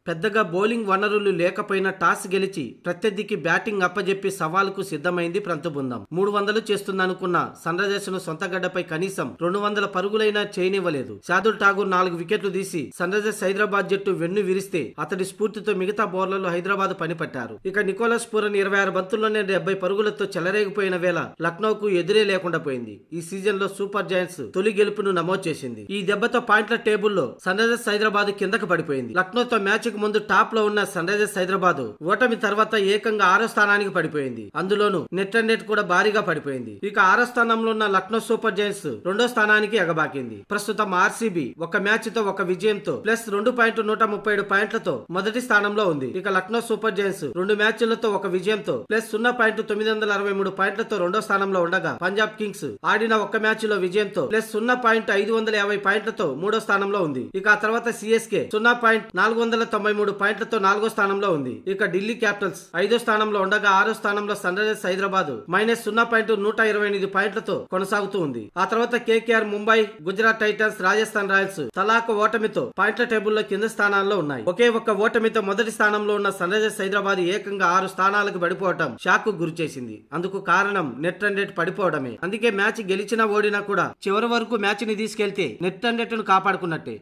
పెద్దగా బౌలింగ్ వనరులు లేకపోయినా టాస్ గెలిచి ప్రత్యర్థికి బ్యాటింగ్ అప్పజెప్పి సవాలుకు సిద్ధమైంది ఫ్రంట్ బృందం. 300 చేస్తుందనుకున్న సన్ రైజర్స్ ను సొంత గడ్డపై కనీసం 200 పరుగులైనా చేయనివ్వలేదు. శార్దుల్ ఠాగూర్ 4 వికెట్లు తీసి సన్ రైజర్స్ హైదరాబాద్ జట్టు వెన్ను విరిస్తే అతడి స్ఫూర్తితో మిగతా బౌలర్లు హైదరాబాద్ పనిపట్టారు. ఇక నికోలస్ పూరన్ 26 బంతుల్లోనే 70 పరుగులతో చెలరేగిపోయిన వేళ లక్నోకు ఎదురే లేకుండా పోయింది. ఈ సీజన్ లో సూపర్ జైంట్స్ తొలి గెలుపును నమోదు చేసింది. ఈ దెబ్బతో పాయింట్ల టేబుల్లో సన్ రైజర్స్ హైదరాబాద్ కిందకు పడిపోయింది. లక్నోతో మ్యాచ్ కు ముందు టాప్ లో ఉన్న సన్ రైజర్స్ హైదరాబాద్ ఓటమి తర్వాత ఏకంగా 6వ స్థానానికి పడిపోయింది. అందులోనూ నెట్ అండ్ నెట్ కూడా భారీగా పడిపోయింది. ఇక 6వ స్థానంలో ఉన్న లక్నో సూపర్ జైంట్స్ 2వ స్థానానికి ఎగబాకింది. ప్రస్తుతం ఆర్సీబీ ఒక మ్యాచ్ తో ఒక విజయంతో ప్లస్ 2.137 పాయింట్లతో మొదటి స్థానంలో ఉంది. ఇక లక్నో సూపర్ జైంట్స్ 2 మ్యాచ్లతో ఒక విజయంతో ప్లస్ 0.963 పాయింట్లతో 2వ స్థానంలో ఉండగా పంజాబ్ కింగ్స్ ఆడిన ఒక్క మ్యాచ్ లో విజయంతో ప్లస్ 0.550 పాయింట్లతో 3వ స్థానంలో ఉంది. ఇక ఆ తర్వాత సిఎస్కే 0.493 పాయింట్లతో 4వ స్థానంలో ఉంది. ఇక ఢిల్లీ క్యాపిటల్స్ 5వ స్థానంలో ఉండగా 6వ స్థానంలో సన్ రైజర్స్ హైదరాబాద్ మైనస్ 0.128 పాయింట్లతో కొనసాగుతూ ఉంది. ఆ తర్వాత KKR, Mumbai, Gujarat Titans, Rajasthan Royals తలాక ఓటమితో పాయింట్ల టేబుల్లో కింద స్థానాల్లో ఉన్నాయి. ఒకే ఒక్క ఓటమితో మొదటి స్థానంలో ఉన్న సన్ రైజర్స్ హైదరాబాద్ ఏకంగా 6 స్థానాలకు పడిపోవటం షాక్ కు గురి చేసింది. అందుకు కారణం నెట్ అండ్ నెట్ పడిపోవడమే. అందుకే మ్యాచ్ గెలిచినా ఓడినా కూడా చివరి వరకు మ్యాచ్ ని తీసుకెళ్తే నెట్ అండ్ నెట్ ను కాపాడుకున్నట్టే.